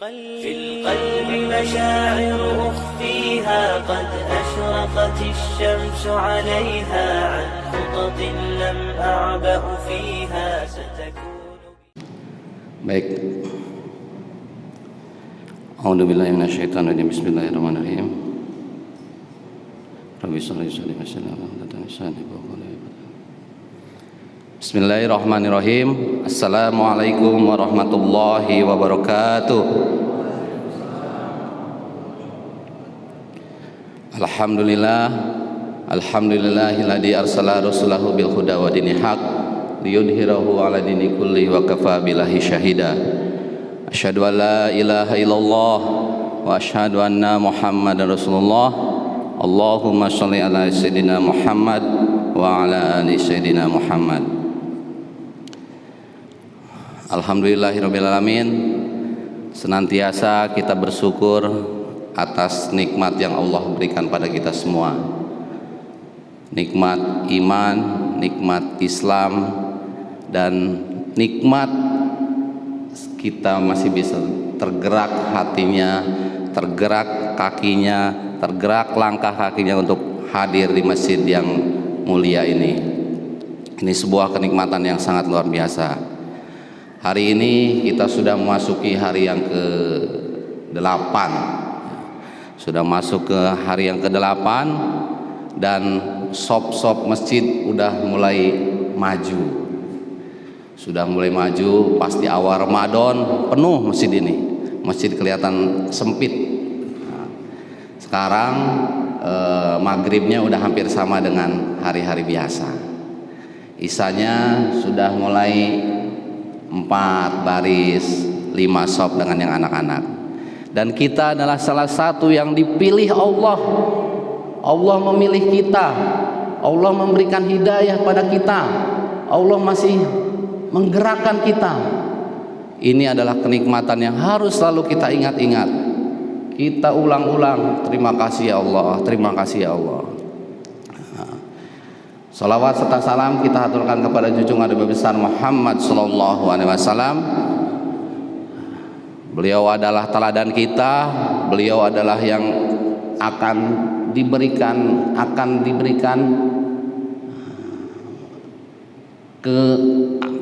في القلب مشاعر أخفيها قد أشرقت الشمس عليها عن خطط لم أعبأ فيها ستكون. Baik. A'udzubillahi minasyaitonirrajim. Bismillahirrahmanirrahim. Rabbi shalli alaihi wasallam. Bismillahirrahmanirrahim. Assalamualaikum warahmatullahi wabarakatuh. Alhamdulillahilladzi arsala rasulahu bil huda wa dinil haq liyudhhirahu 'ala dini kulli wa kafa billahi syahida. Asyhadu an la ilaha illallah wa asyhadu anna Muhammadar Rasulullah. Allahumma shalli ala sayyidina Muhammad wa ala ali sayyidina Muhammad. Alhamdulillahirabbil alamin. Senantiasa kita bersyukur atas nikmat yang Allah berikan pada kita semua. Nikmat iman, nikmat Islam, dan nikmat kita masih bisa tergerak hatinya, tergerak kakinya, tergerak langkah kakinya untuk hadir di masjid yang mulia ini. Ini sebuah kenikmatan yang sangat luar biasa. Hari ini kita sudah memasuki hari yang ke-8. Sudah masuk ke hari yang ke-8 dan shop-shop masjid udah mulai maju. Sudah mulai maju, pasti awal Ramadan penuh masjid ini. Masjid kelihatan sempit. Sekarang maghribnya udah hampir sama dengan hari-hari biasa. Isanya sudah mulai 4 baris, 5 shop dengan yang anak-anak. Dan kita adalah salah satu yang dipilih Allah. Allah memilih kita. Allah memberikan hidayah pada kita. Allah masih menggerakkan kita. Ini adalah kenikmatan yang harus selalu kita ingat-ingat. Kita ulang-ulang, terima kasih ya Allah, terima kasih ya Allah. Salawat serta salam kita haturkan kepada junjungan Nabi besar Muhammad sallallahu alaihi wasallam. Beliau adalah teladan kita, beliau adalah yang akan diberikan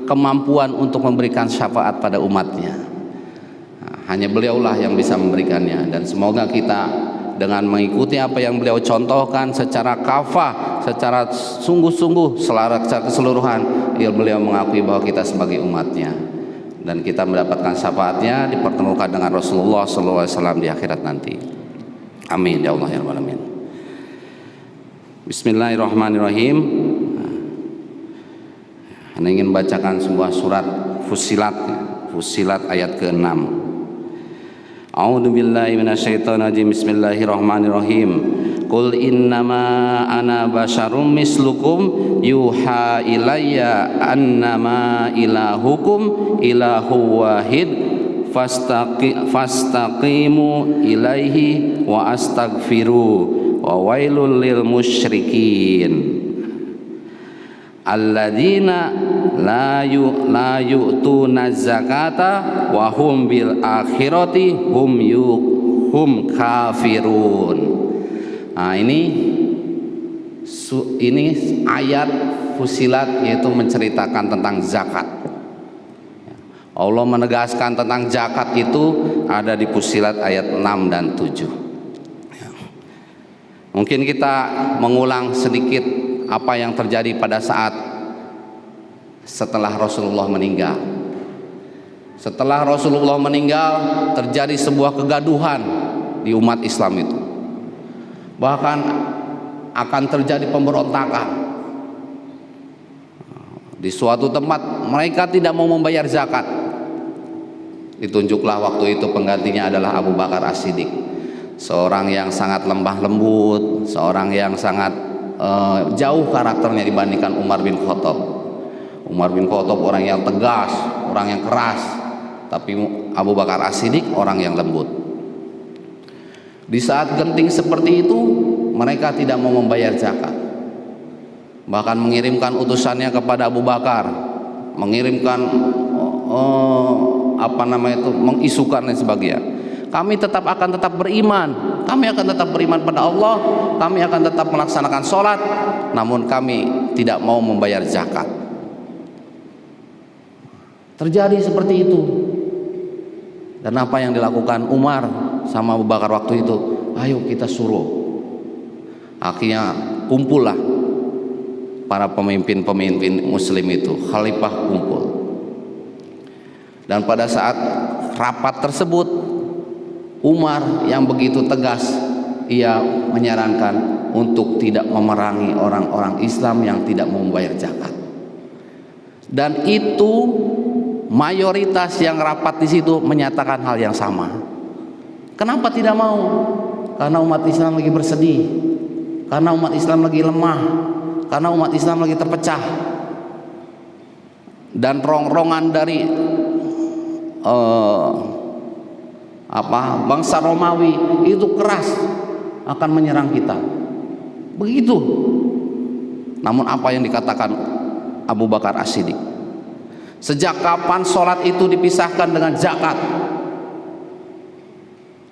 kemampuan untuk memberikan syafaat pada umatnya. Hanya beliaulah yang bisa memberikannya, dan semoga kita dengan mengikuti apa yang beliau contohkan secara kafah, secara sungguh-sungguh, secara keseluruhan, beliau mengakui bahwa kita sebagai umatnya, dan kita mendapatkan syafaatnya, dipertemukan dengan Rasulullah SAW di akhirat nanti. Amin ya Allah ya Rabbal alamin. Bismillahirrahmanirrahim. Anda ingin bacakan sebuah surat Fussilat ayat ke-6. A'udzu billahi minasyaitonir rajim. Bismillahirrahmanirrahim. Qul innama ana basyarum mislukum yuha ilayya annama ilahukum ilahu wahid fastaqimu ilaihi wa astaghfiru wa wailul lil musyrikin alladzina la yu'tuna zakata wa hum bil akhirati hum kafirun. Nah, ini ayat Fussilat, yaitu menceritakan tentang zakat. Allah menegaskan tentang zakat itu ada di Fussilat ayat 6 dan 7. Mungkin kita mengulang sedikit apa yang terjadi pada saat setelah Rasulullah meninggal. Setelah Rasulullah meninggal, terjadi sebuah kegaduhan di umat Islam itu. Bahkan akan terjadi pemberontakan. Di suatu tempat mereka tidak mau membayar zakat. Ditunjuklah waktu itu penggantinya adalah Abu Bakar As-Siddiq, seorang yang sangat lembah lembut, seorang yang sangat jauh karakternya dibandingkan Umar bin Khattab. Umar bin Khattab orang yang tegas, orang yang keras, tapi Abu Bakar As-Siddiq orang yang lembut. Di saat genting seperti itu, mereka tidak mau membayar zakat, bahkan mengirimkan utusannya kepada Abu Bakar, mengirimkan mengisukan dan sebagainya. Kami akan tetap beriman. Kami akan tetap beriman pada Allah. Kami akan tetap melaksanakan sholat. Namun kami tidak mau membayar zakat. Terjadi seperti itu. Dan apa yang dilakukan Umar sama Abu Bakar waktu itu? Ayo kita suruh. Akhirnya kumpullah para pemimpin-pemimpin muslim itu, khalifah kumpul. Dan pada saat rapat tersebut, Umar yang begitu tegas, ia menyarankan untuk tidak memerangi orang-orang Islam yang tidak membayar zakat. Dan itu mayoritas yang rapat di situ menyatakan hal yang sama. Kenapa tidak mau? Karena umat Islam lagi bersedih, karena umat Islam lagi lemah, karena umat Islam lagi terpecah. Dan rongrongan dari bangsa Romawi itu keras akan menyerang kita. Begitu. Namun apa yang dikatakan Abu Bakar As-Siddiq? Sejak kapan sholat itu dipisahkan dengan zakat?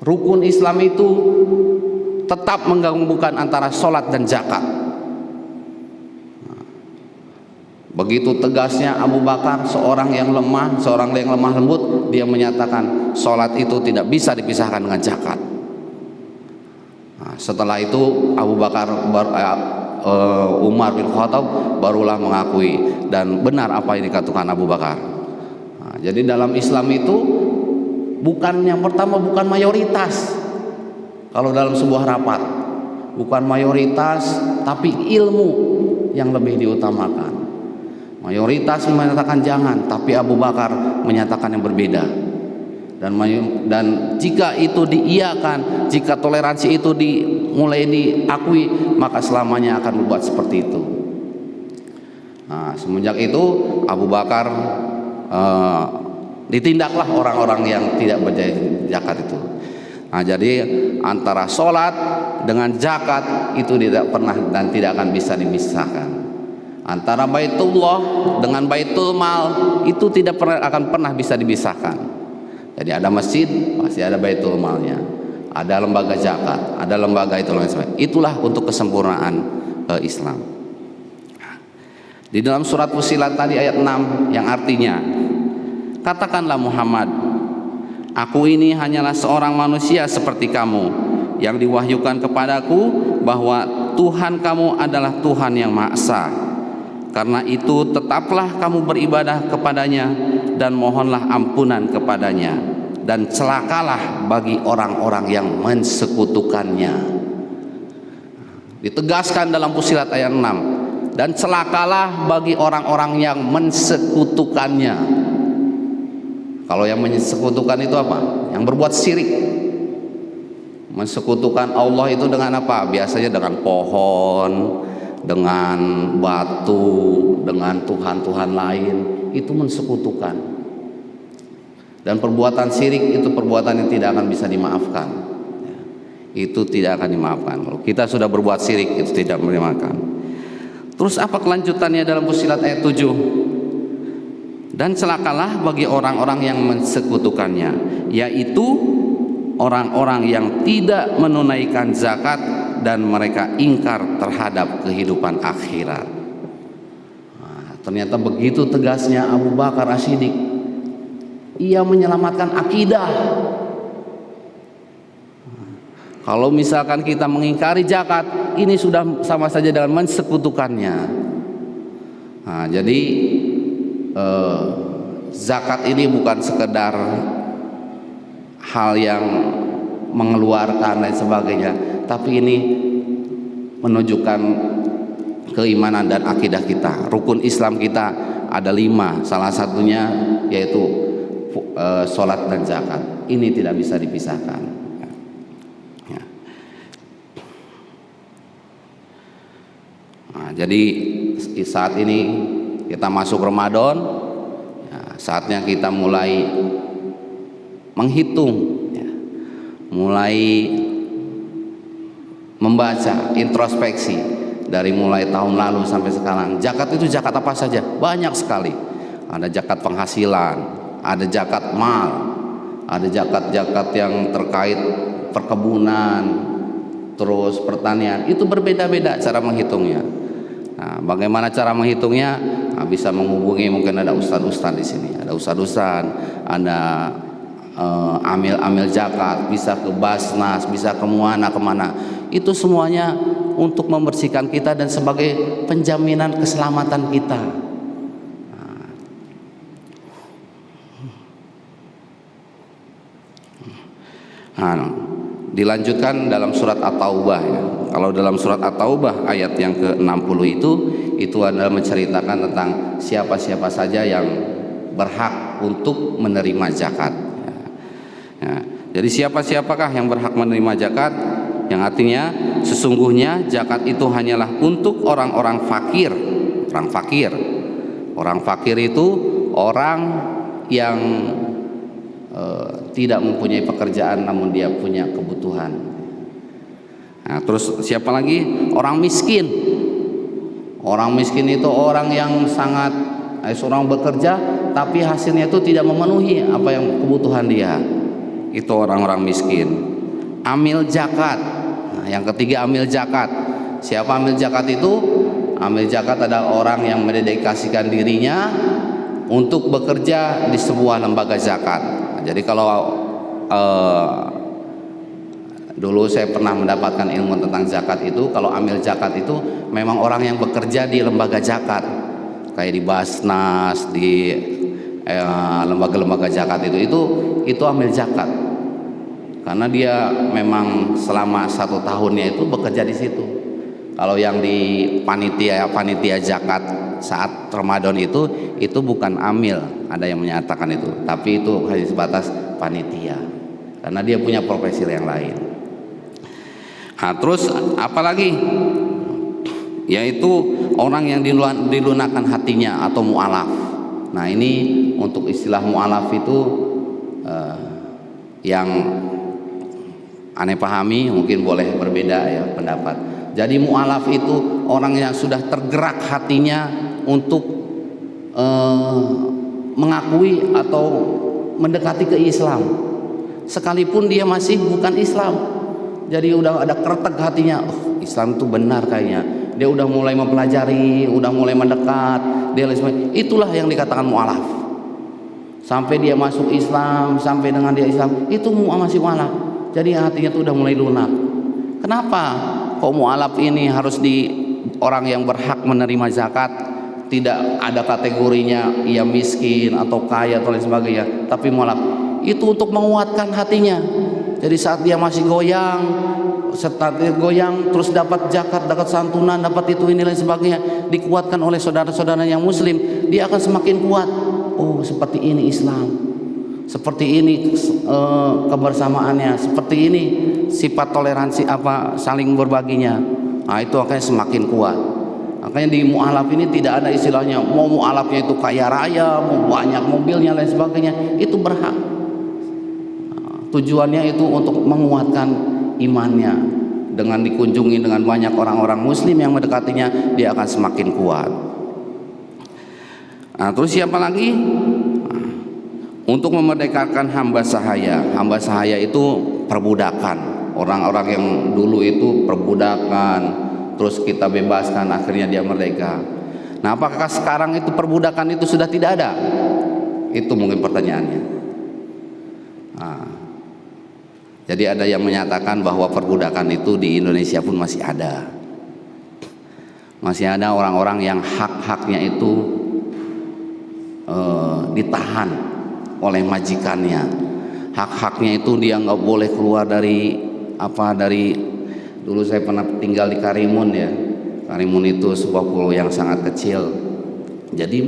Rukun Islam itu tetap menggabungkan antara sholat dan zakat. Begitu tegasnya Abu Bakar, seorang yang lemah lembut, dia menyatakan sholat itu tidak bisa dipisahkan dengan zakat. Nah, setelah itu Umar bin Khattab barulah mengakui dan benar apa yang dikatakan Abu Bakar. Nah, jadi dalam Islam itu bukan yang pertama, bukan mayoritas. Kalau dalam sebuah rapat, bukan mayoritas, tapi ilmu yang lebih diutamakan. Mayoritas menyatakan jangan, tapi Abu Bakar menyatakan yang berbeda. Dan jika itu diiyakan, jika toleransi itu mulai diakui, maka selamanya akan berbuat seperti itu. Nah, semenjak itu Abu Bakar ditindaklah orang-orang yang tidak berbayar zakat itu. Nah, jadi antara sholat dengan zakat itu tidak pernah dan tidak akan bisa dipisahkan. Antara Baitullah dengan Baitul Mal itu tidak akan pernah bisa dipisahkan. Jadi ada masjid, pasti ada Baitul Malnya, ada lembaga zakat, ada lembaga itu. Itulah untuk kesempurnaan Islam. Di dalam surat Fussilat tadi ayat 6 yang artinya, katakanlah Muhammad, aku ini hanyalah seorang manusia seperti kamu, yang diwahyukan kepadaku bahwa Tuhan kamu adalah Tuhan yang Maha Esa. Karena itu tetaplah kamu beribadah kepadanya dan mohonlah ampunan kepadanya, dan celakalah bagi orang-orang yang mensekutukannya. Ditegaskan dalam Fussilat ayat 6, dan celakalah bagi orang-orang yang mensekutukannya. Kalau yang mensekutukan itu apa? Yang berbuat syirik. Mensekutukan Allah itu dengan apa? Biasanya dengan pohon, dengan batu, dengan Tuhan-Tuhan lain. Itu mensekutukan. Dan perbuatan syirik itu perbuatan yang tidak akan bisa dimaafkan. Itu tidak akan dimaafkan. Kalau kita sudah berbuat syirik, itu tidak dimaafkan. Terus apa kelanjutannya dalam Fussilat ayat 7? Dan celakalah bagi orang-orang yang mensekutukannya, yaitu orang-orang yang tidak menunaikan zakat dan mereka ingkar terhadap kehidupan akhirat. Nah, ternyata begitu tegasnya Abu Bakar As-Siddiq. Ia menyelamatkan akidah. Kalau misalkan kita mengingkari zakat, ini sudah sama saja dengan mensekutukannya. Nah, jadi zakat ini bukan sekedar hal yang mengeluarkan dan sebagainya, tapi ini menunjukkan keimanan dan akidah kita. Rukun Islam kita ada 5, salah satunya yaitu sholat dan zakat. Ini tidak bisa dipisahkan. Ya. Nah, jadi saat ini kita masuk Ramadan, ya, saatnya kita mulai menghitung, ya, mulai membaca introspeksi dari mulai tahun lalu sampai sekarang. Zakat itu zakat apa saja? Banyak sekali. Ada zakat penghasilan, ada zakat mal, ada zakat-zakat yang terkait perkebunan, terus pertanian. Itu berbeda-beda cara menghitungnya. Nah, bagaimana cara menghitungnya? Nah, bisa menghubungi, mungkin ada ustadz-ustadz di sini, ada ustadz-ustadz, ada amil-amil zakat, bisa ke Basnas, bisa ke kemana. Itu semuanya untuk membersihkan kita dan sebagai penjaminan keselamatan kita. Nah, dilanjutkan dalam surat At-Taubah ya. Kalau dalam surat At-Taubah ayat yang ke-60 itu adalah menceritakan tentang siapa-siapa saja yang berhak untuk menerima zakat. Ya. Jadi siapa-siapakah yang berhak menerima zakat? Yang artinya sesungguhnya zakat itu hanyalah untuk orang-orang fakir. Orang fakir itu orang yang tidak mempunyai pekerjaan namun dia punya kebutuhan. Nah, terus siapa lagi? Orang miskin. Orang miskin itu orang yang sangat seorang bekerja tapi hasilnya itu tidak memenuhi apa yang kebutuhan dia. Itu orang-orang miskin. Amil zakat. Nah, yang ketiga amil zakat. Siapa amil zakat itu? Amil zakat adalah orang yang mendedikasikan dirinya untuk bekerja di sebuah lembaga zakat. Nah, jadi kalau dulu saya pernah mendapatkan ilmu tentang zakat itu, kalau amil zakat itu memang orang yang bekerja di lembaga zakat, kayak di Basnas, di lembaga-lembaga zakat itu amil zakat, karena dia memang selama 1 tahunnya itu bekerja di situ. Kalau yang di panitia zakat saat Ramadan itu bukan amil, ada yang menyatakan itu, tapi itu hanya sebatas panitia, karena dia punya profesi yang lain. Nah, terus apalagi? Yaitu orang yang dilunakkan hatinya atau mu'alaf. Nah, ini untuk istilah mu'alaf itu yang aneh pahami, mungkin boleh berbeda ya pendapat. Jadi mu'alaf itu orang yang sudah tergerak hatinya untuk mengakui atau mendekati ke Islam, sekalipun dia masih bukan Islam. Jadi udah ada kretek hatinya, oh, Islam itu benar kayaknya. Dia udah mulai mempelajari, udah mulai mendekat, itulah yang dikatakan mu'alaf. Sampai dia masuk Islam, sampai dengan dia Islam, itu masih mu'alaf. Jadi hatinya tuh udah mulai lunak. Kenapa kok mu'alaf ini harus di orang yang berhak menerima zakat? Tidak ada kategorinya ia miskin atau kaya atau lain sebagainya, tapi mu'alaf itu untuk menguatkan hatinya. Jadi saat dia masih goyang, terus dapat zakat, dapat santunan, dapat itu ini lain sebagainya, dikuatkan oleh saudara-saudara yang muslim, dia akan semakin kuat. Oh, seperti ini Islam, seperti ini kebersamaannya, seperti ini sifat toleransi saling berbaginya. Nah, itu akan semakin kuat. Makanya di mu'alaf ini tidak ada istilahnya mau mu'alafnya itu kaya raya, mau banyak mobilnya lain sebagainya, itu berhak. Tujuannya itu untuk menguatkan imannya. Dengan dikunjungi dengan banyak orang-orang muslim yang mendekatinya, dia akan semakin kuat. Nah, terus siapa lagi? Untuk memerdekakan hamba sahaya. Hamba sahaya itu perbudakan. Orang-orang yang dulu itu perbudakan, terus kita bebaskan, akhirnya dia merdeka. Nah, apakah sekarang itu perbudakan itu sudah tidak ada? Itu mungkin pertanyaannya. Nah, jadi ada yang menyatakan bahwa perbudakan itu di Indonesia pun masih ada. Masih ada orang-orang yang hak-haknya itu ditahan oleh majikannya. Hak-haknya itu dia nggak boleh keluar dari dulu saya pernah tinggal di Karimun ya. Karimun itu sebuah pulau yang sangat kecil. Jadi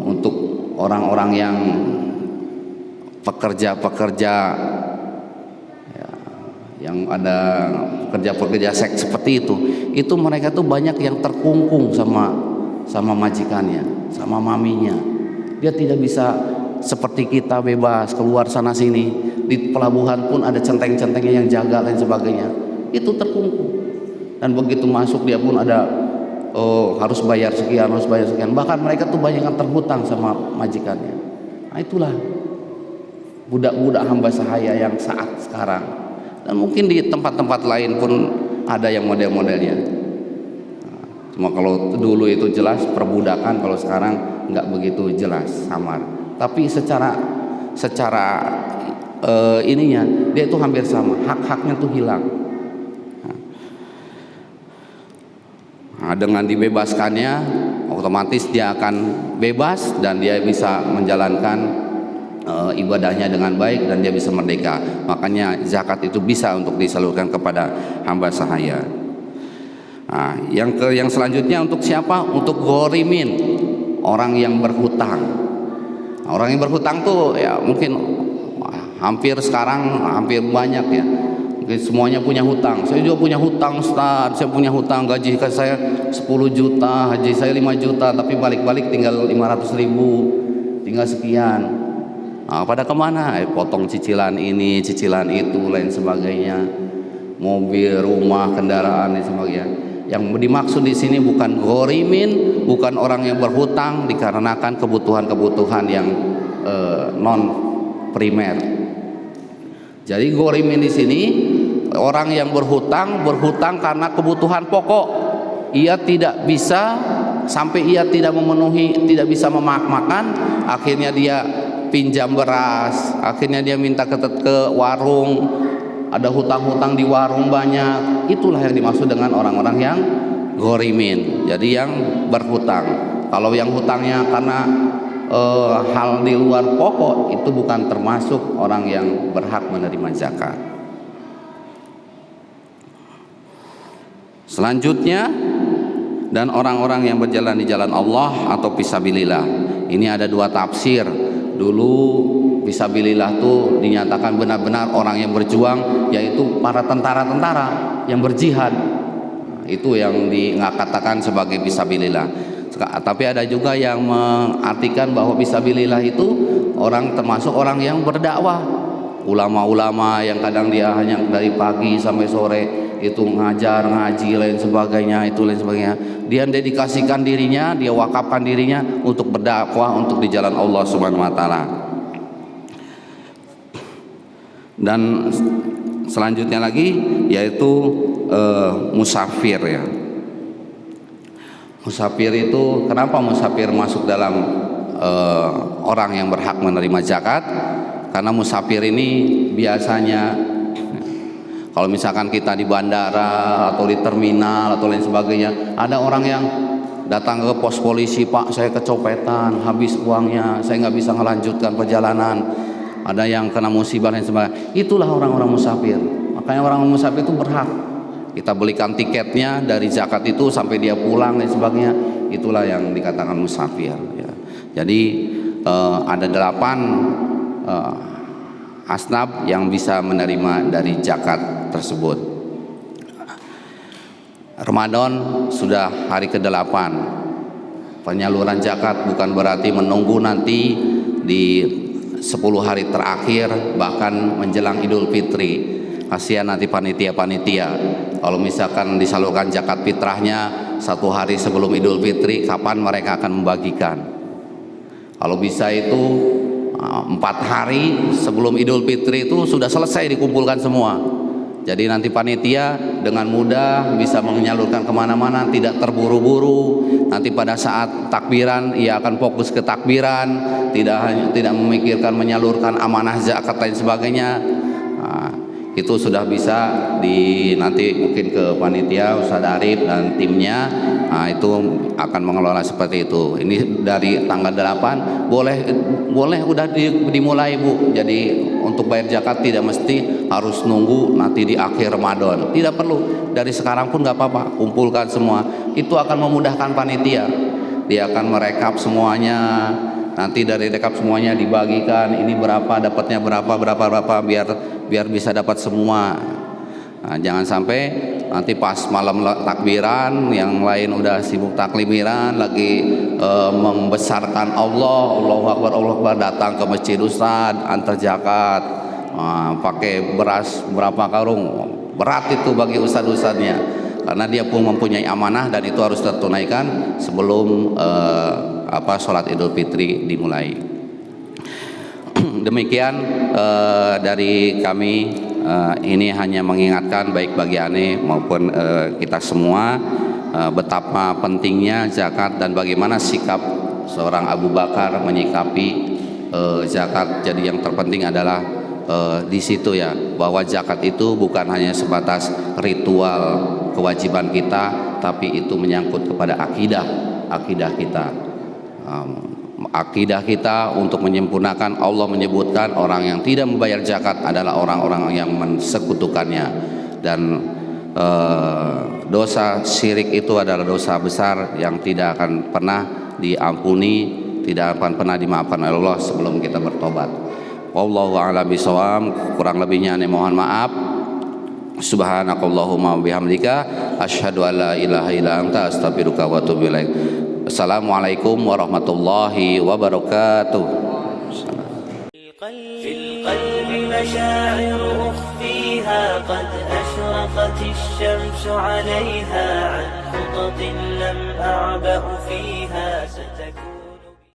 untuk orang-orang yang pekerja-pekerja ya, yang ada pekerja-pekerja seks seperti itu mereka tuh banyak yang terkungkung sama majikannya, sama maminya. Dia tidak bisa seperti kita bebas keluar sana sini. Di pelabuhan pun ada centeng-centengnya yang jaga dan sebagainya. Itu terkungkung. Dan begitu masuk dia pun ada harus bayar sekian. Bahkan mereka tuh banyak yang terhutang sama majikannya. Nah, itulah budak-budak hamba sahaya yang saat sekarang, dan mungkin di tempat-tempat lain pun ada yang model-modelnya. Cuma kalau dulu itu jelas perbudakan, kalau sekarang nggak begitu jelas, samar. Tapi secara ininya dia itu hampir sama, hak-haknya tuh hilang. Nah, dengan dibebaskannya otomatis dia akan bebas dan dia bisa menjalankan ibadahnya dengan baik dan dia bisa merdeka. Makanya zakat itu bisa untuk disalurkan kepada hamba sahaya. Nah, yang selanjutnya untuk siapa? Untuk ghorimin, orang yang berhutang. Nah, orang yang berhutang tuh ya mungkin hampir sekarang hampir banyak ya. Mungkin semuanya punya hutang. Saya juga punya hutang, Ustaz. Saya punya hutang, gaji saya 10 juta, haji saya 5 juta, tapi balik-balik tinggal 500 ribu, tinggal sekian. Nah, pada kemana? Potong cicilan ini, cicilan itu, lain sebagainya. Mobil, rumah, kendaraan dan sebagainya. Yang dimaksud di sini bukan ghorimin, bukan orang yang berhutang dikarenakan kebutuhan-kebutuhan yang non primer. Jadi ghorimin di sini orang yang berhutang karena kebutuhan pokok. Ia tidak bisa sampai ia tidak memenuhi, tidak bisa makan, akhirnya dia pinjam beras, akhirnya dia minta ke warung, ada hutang-hutang di warung banyak. Itulah yang dimaksud dengan orang-orang yang ghorimin. Jadi yang berhutang. Kalau yang hutangnya karena hal di luar pokok, itu bukan termasuk orang yang berhak menerima zakat. Selanjutnya, dan orang-orang yang berjalan di jalan Allah atau fisabilillah. Ini ada dua tafsir. Dulu fisabilillah tuh dinyatakan benar-benar orang yang berjuang, yaitu para tentara-tentara yang berjihad. Itu yang dikatakan sebagai fisabilillah. Tapi ada juga yang mengartikan bahwa fisabilillah itu termasuk orang yang berdakwah, ulama-ulama yang kadang dia hanya dari pagi sampai sore itu ngajar, ngaji, lain sebagainya, dia dedikasikan dirinya, dia wakafkan dirinya untuk berdakwah untuk di jalan Allah Subhanahu wa taala. Dan selanjutnya lagi yaitu musafir ya. Musafir itu, kenapa musafir masuk dalam orang yang berhak menerima zakat? Karena musafir ini biasanya kalau misalkan kita di bandara atau di terminal atau lain sebagainya, ada orang yang datang ke pos polisi, Pak saya kecopetan, habis uangnya, saya nggak bisa melanjutkan perjalanan, ada yang kena musibah dan sebagainya. Itulah orang-orang musafir. Makanya orang musafir itu berhak kita belikan tiketnya dari zakat itu sampai dia pulang dan sebagainya. Itulah yang dikatakan musafir ya. Jadi ada 8 asnaf yang bisa menerima dari zakat tersebut. Ramadan sudah hari ke-8. Penyaluran zakat bukan berarti menunggu nanti di 10 hari terakhir bahkan menjelang Idul Fitri. Kasihan nanti panitia-panitia kalau misalkan disalurkan zakat fitrahnya 1 hari sebelum Idul Fitri, kapan mereka akan membagikan? Kalau bisa itu 4 hari sebelum Idul Fitri itu sudah selesai dikumpulkan semua. Jadi nanti panitia dengan mudah bisa menyalurkan kemana-mana, tidak terburu-buru. Nanti pada saat takbiran ia akan fokus ke takbiran, tidak memikirkan menyalurkan amanah zakat dan sebagainya. Itu sudah bisa nanti mungkin ke panitia Ustaz Arif dan timnya. Itu akan mengelola seperti itu. Ini dari tanggal 8 boleh udah dimulai Bu. Jadi untuk bayar zakat tidak mesti harus nunggu nanti di akhir Ramadan, tidak perlu, dari sekarang pun nggak apa-apa, kumpulkan semua. Itu akan memudahkan panitia, dia akan merekap semuanya. Nanti dari rekap semuanya dibagikan, ini berapa, dapatnya berapa, biar bisa dapat semua. Nah, jangan sampai nanti pas malam takbiran yang lain udah sibuk takliran lagi membesarkan Allahu Akbar, datang ke masjid Ustaz antar zakat, pakai beras berapa karung, berat itu bagi ustadz-ustadznya, karena dia pun mempunyai amanah dan itu harus tertunaikan sebelum sholat Idul Fitri dimulai. Demikian dari kami, ini hanya mengingatkan baik bagi Ane maupun kita semua betapa pentingnya zakat dan bagaimana sikap seorang Abu Bakar menyikapi zakat. Jadi yang terpenting adalah di situ ya, bahwa zakat itu bukan hanya sebatas ritual kewajiban kita, tapi itu menyangkut kepada akidah kita. Akidah kita untuk menyempurnakan. Allah menyebutkan orang yang tidak membayar zakat adalah orang-orang yang mensekutukannya, dan dosa syirik itu adalah dosa besar yang tidak akan pernah diampuni, tidak akan pernah dimaafkan oleh Allah sebelum kita bertobat. Wallahu a'lam bishawab. Kurang lebihnya Ane mohon maaf. Subhanakallahumma wabihamdika asyhadu an la ilaha illa anta astaghfiruka wa atubu ilaik. Assalamualaikum warahmatullahi wabarakatuh. في القلب مشاعر أخفيها قد أشرقت الشمس عليها عن خطط لم أعبأ فيها ستكون